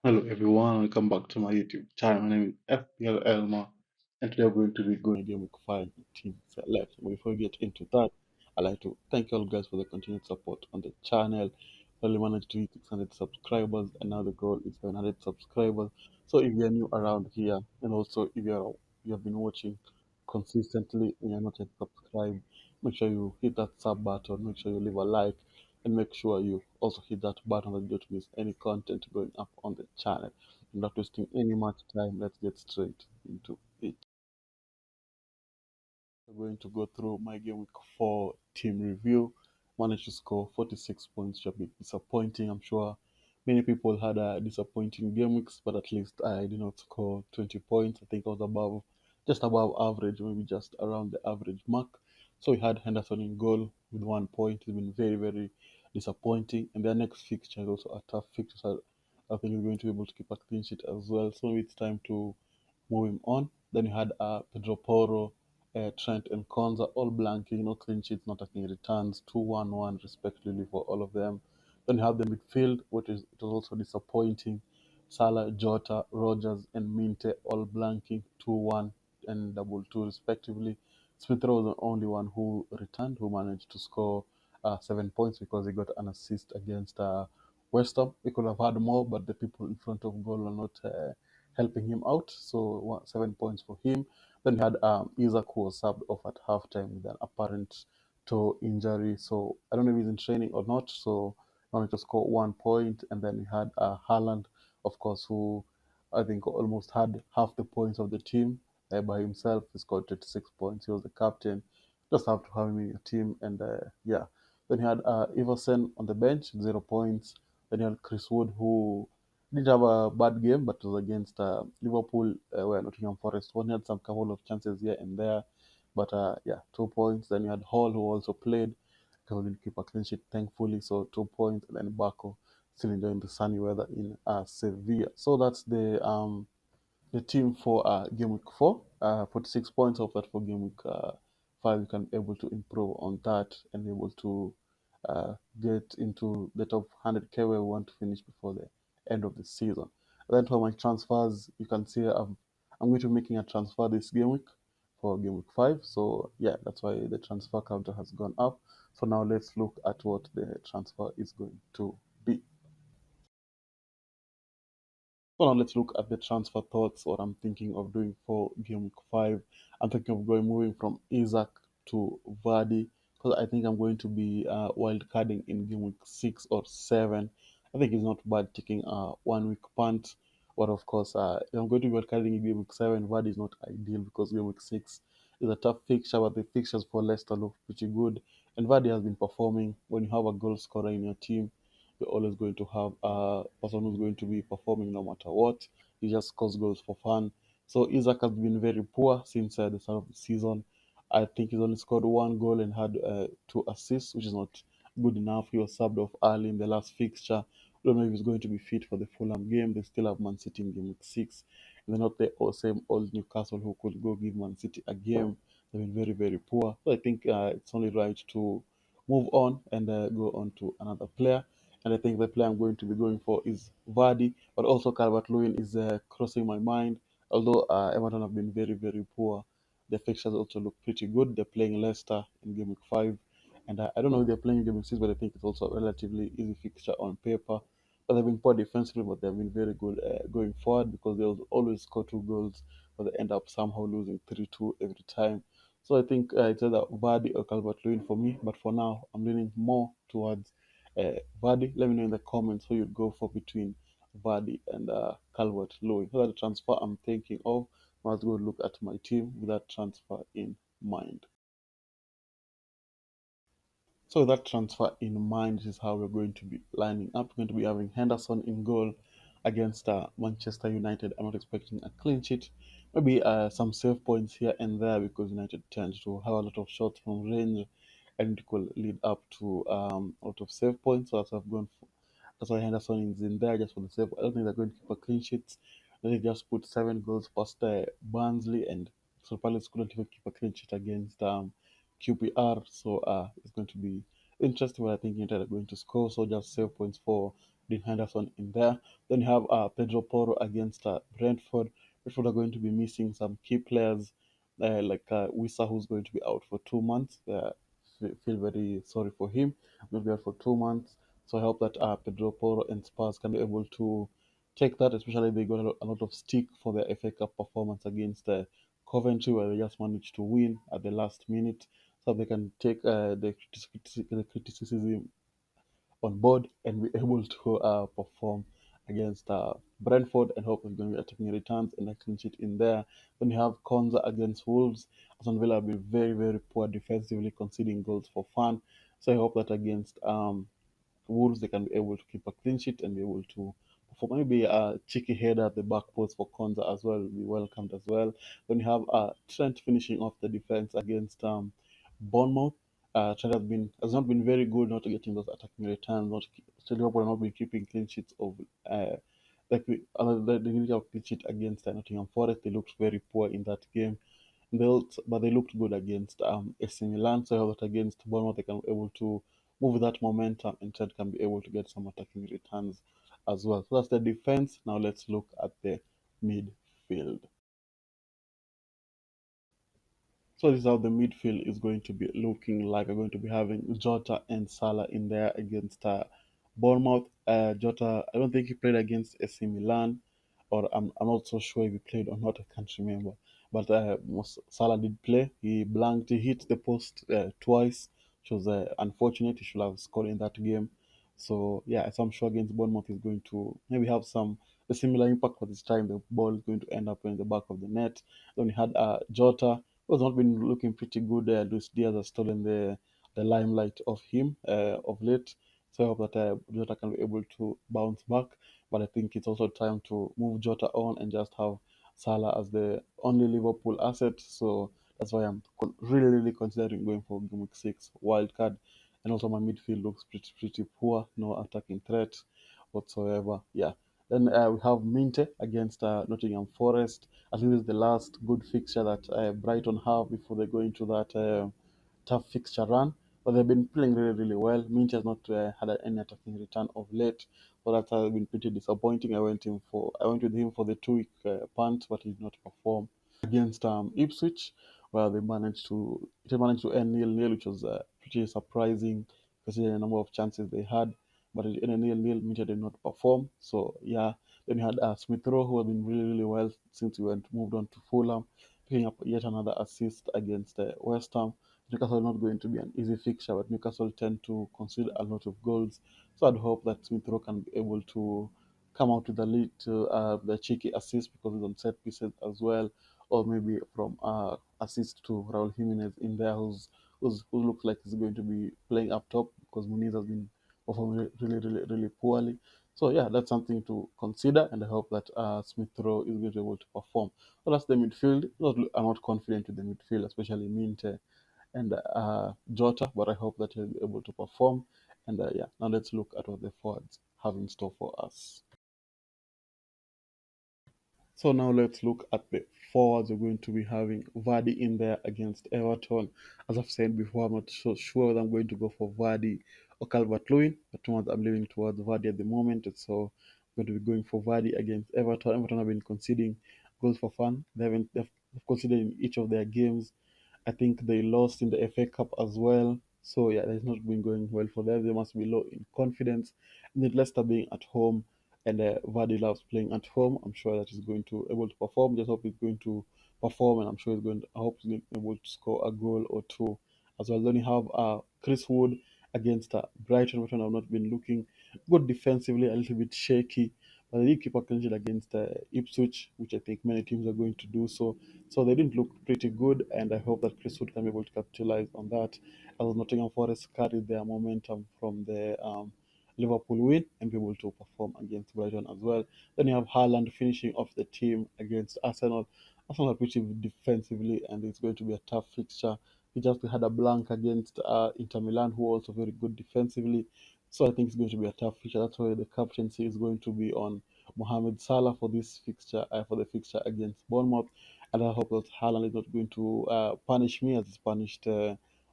Hello everyone, welcome back to my YouTube channel. My name is FPL Elma, and today we're going to be going game week 5 team select. But before we get into that, I'd like to thank you all guys for the continued support on the channel. We only managed to hit 600 subscribers, and now the goal is 700 subscribers. So if you're new around here, and also if you have been watching consistently and you're not yet subscribed, make sure you hit that sub button, make sure you leave a like, and make sure you also hit that button so you don't miss any content going up on the channel. I'm not wasting any much time. Let's get straight into it. We're going to go through my game week 4 team review. Managed to score 46 points, which a bit disappointing. I'm sure many people had a disappointing game weeks, but at least I did not score 20 points. I think I was just above average, maybe just around the average mark. So we had Henderson in goal with 1 point. It's been very, very disappointing. And their next fixture is also a tough fixture. So I think he's going to be able to keep a clean sheet as well. So it's time to moving on. Then you had Pedro Porro, Trent, and Konza all blanking, no clean sheets, not taking returns, 2-1-1 respectively for all of them. Then you have the midfield, which is it was also disappointing. Salah, Jota, Rogers, and Minte all blanking, 2-1 and double two respectively. Smith Rowe was the only one who returned, who managed to score 7 points because he got an assist against West Ham. He could have had more, but the people in front of goal are not helping him out. So 7 points for him. Then we had Isaac who was subbed off at halftime with an apparent toe injury. So I don't know if he's in training or not. So managed to score 1 point. And then we had Haaland, of course, who I think almost had half the points of the team by himself. He scored 36 points. He was the captain. Just have to have him in your team. And yeah. Then you had Iverson on the bench, 0 points. Then you had Chris Wood, who didn't have a bad game, but it was against Liverpool, where Nottingham Forest won. He had some couple of chances here and there, but yeah, 2 points. Then you had Hall, who also played, because didn't keep a clean sheet, thankfully, so 2 points. And then Baco still enjoying the sunny weather in Sevilla. So that's the team for game week 4. 46 points of that for game week 5. You can be able to improve on that and be able to uh, get into the top 100k where we want to finish before the end of the season. Then for my transfers, you can see I'm going to be making a transfer this game week for game week 5. So yeah, that's why the transfer counter has gone up. So now let's look at what the transfer is going to be. So now let's look at the transfer thoughts, what I'm thinking of doing for game week 5. I'm thinking of moving from Isaac to Vardy because I think I'm going to be wild carding in game week 6 or 7. I think it's not bad taking a 1 week punt, but of course, if I'm going to be wild carding in game week 7, Vardy is not ideal because game week 6 is a tough fixture, but the fixtures for Leicester look pretty good. And Vardy has been performing. When you have a goal scorer in your team, you're always going to have a person who's going to be performing no matter what. He just scores goals for fun. So Isaac has been very poor since the start of the season. I think he's only scored 1 goal and had 2 assists, which is not good enough. He was subbed off early in the last fixture. Don't know if he's going to be fit for the Fulham game. They still have Man City in game week 6. And they're not the same old Newcastle who could go give Man City a game. They've been very, very poor. So I think it's only right to move on and go on to another player. And I think the player I'm going to be going for is Vardy, but also Calvert Lewin is crossing my mind. Although Everton have been very, very poor, the fixtures also look pretty good. They're playing Leicester in game week 5, and I don't know if they're playing game week 6, but I think it's also a relatively easy fixture on paper. But they've been poor defensively, but they've been very good going forward because they'll always score 2 goals, but they end up somehow losing 3-2 every time. So I think it's either Vardy or Calvert Lewin for me, but for now, I'm leaning more towards Vardy. Let me know in the comments who you'd go for between Vardy and Calvert Lewin. So that's the transfer I'm thinking of. Let's go look at my team with that transfer in mind. So with that transfer in mind, this is how we're going to be lining up. We're going to be having Henderson in goal against Manchester United. I'm not expecting a clean sheet. Maybe some save points here and there because United tend to have a lot of shots from range and it could lead up to a lot of save points. So that's what I've gone for. That's why Henderson is in there just for the save. I don't think they're going to keep a clean sheet. They just put 7 goals past Barnsley, and so Palace couldn't even keep a clean sheet against QPR. So it's going to be interesting. But I think United are going to score. So just save points for Dean Henderson in there. Then you have Pedro Porro against Brentford. Brentford are going to be missing some key players like Wissa, who's going to be out for 2 months. Feel very sorry for him. Will be out for 2 months. So I hope that Pedro Porro and Spurs can be able to take that, especially they got a lot of stick for their FA Cup performance against Coventry, where they just managed to win at the last minute. So they can take the criticism on board and be able to perform against Brentford and hope we're going to be attacking returns and a clean sheet in there. Then you have Konza against Wolves. Aston Villa have been very, very poor defensively, conceding goals for fun. So I hope that against Wolves they can be able to keep a clean sheet and be able to perform. Maybe a cheeky header at the back post for Konza as well will be welcomed as well. Then you have Trent finishing off the defense against Bournemouth. Trent has not been very good, not getting those attacking returns. Still, Liverpool have not been keeping clean sheets of they didn't have a clean sheet against Nottingham Forest. They looked very poor in that game. But they looked good against AC Milan. So I hope that against Bournemouth they can be able to move that momentum and Trent can be able to get some attacking returns as well. So that's the defense. Now let's look at the midfield. So this is how the midfield is going to be looking like. We're going to be having Jota and Salah in there against Bournemouth. Jota, I don't think he played against AC Milan, or I'm not so sure if he played or not. I can't remember. But Salah did play. He blanked. He hit the post twice, which was unfortunate. He should have scored in that game. So yeah, so I'm sure against Bournemouth he's going to maybe have some a similar impact, but this time the ball is going to end up in the back of the net. Then we had Jota was not been looking pretty good. Luis Diaz has stolen the limelight of him of late. So I hope that Jota can be able to bounce back. But I think it's also time to move Jota on and just have Salah as the only Liverpool asset. So that's why I'm really, really considering going for Game Week 6 wild card. And also my midfield looks pretty poor. No attacking threat whatsoever. Yeah. Then we have Minte against Nottingham Forest. I think this is the last good fixture that Brighton have before they go into that tough fixture run. But they've been playing really, really well. Mint has not had any attacking return of late, so that's been pretty disappointing. I went with him for the 2 week punt, but he did not perform against Ipswich, where they managed to end nil-nil, which was pretty surprising considering the number of chances they had. But in a nil-nil, Mint did not perform. So yeah, then we had Smith Rowe, who has been really, really well since we went moved on to Fulham, picking up yet another assist against West Ham. Newcastle not going to be an easy fixture, but Newcastle tend to concede a lot of goals. So I'd hope that Smith Rowe can be able to come out with the lead to the cheeky assist because he's on set pieces as well, or maybe from assist to Raul Jimenez in there, who looks like he's going to be playing up top because Muniz has been performing really, really, really poorly. So yeah, that's something to consider, and I hope that Smith Rowe is going to be able to perform. So that's the midfield. I'm not confident with the midfield, especially Minte and Jota, but I hope that he'll be able to perform. And yeah, now let's look at what the forwards have in store for us. So now let's look at the forwards. We're going to be having Vardy in there against Everton. As I've said before, I'm not so sure whether I'm going to go for Vardy or Calvert-Lewin, but towards, I'm leaning towards Vardy at the moment. And so I'm going to be going for Vardy against Everton. Everton have been conceding goals for fun. They've conceded in each of their games. I think they lost in the FA Cup as well. So yeah, it's not been going well for them. They must be low in confidence. And then Leicester being at home and Vardy loves playing at home. I'm sure that he's going to able to perform. Just hope he's going to perform, and I'm sure he's going. I hope he's going to be able to score a goal or two as well. Then you have Chris Wood against Brighton. Brighton have not been looking good defensively, a little bit shaky. But they did keep a clean sheet against Ipswich, which I think many teams are going to do so. So they didn't look pretty good, and I hope that Chris Wood can be able to capitalize on that. As Nottingham Forest carried their momentum from the Liverpool win and be able to perform against Brighton as well. Then you have Haaland finishing off the team against Arsenal. Arsenal are pretty defensively, and it's going to be a tough fixture. He just had a blank against Inter Milan, who are also very good defensively. So I think it's going to be a tough fixture. That's why the captaincy is going to be on Mohamed Salah for this fixture, for the fixture against Bournemouth. And I hope that Haaland is not going to punish me as he's punished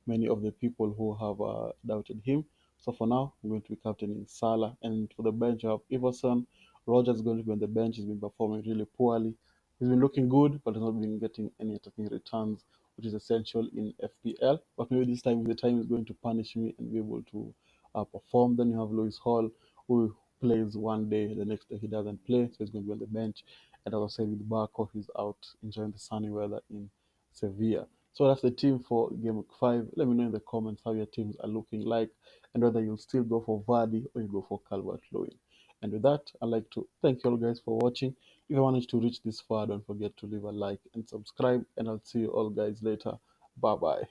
many of the people who have doubted him. So for now, I'm going to be captaining Salah, and for the bench, I have Everson. Rogers is going to be on the bench. He's been performing really poorly. He's been looking good, but has not been getting any attacking returns, which is essential in FPL. But maybe this time, the time is going to punish me and be able to perform. Then you have Lewis Hall, who plays one day, the next day he doesn't play, so he's going to be on the bench. And as I said, with Barco, he's out enjoying the sunny weather in Sevilla. So that's the team for Game Week 5. Let me know in the comments how your teams are looking like and whether you'll still go for Vardy or you go for Calvert-Lewin. And with that, I'd like to thank you all guys for watching. If you managed to reach this far, don't forget to leave a like and subscribe, and I'll see you all guys later. Bye bye.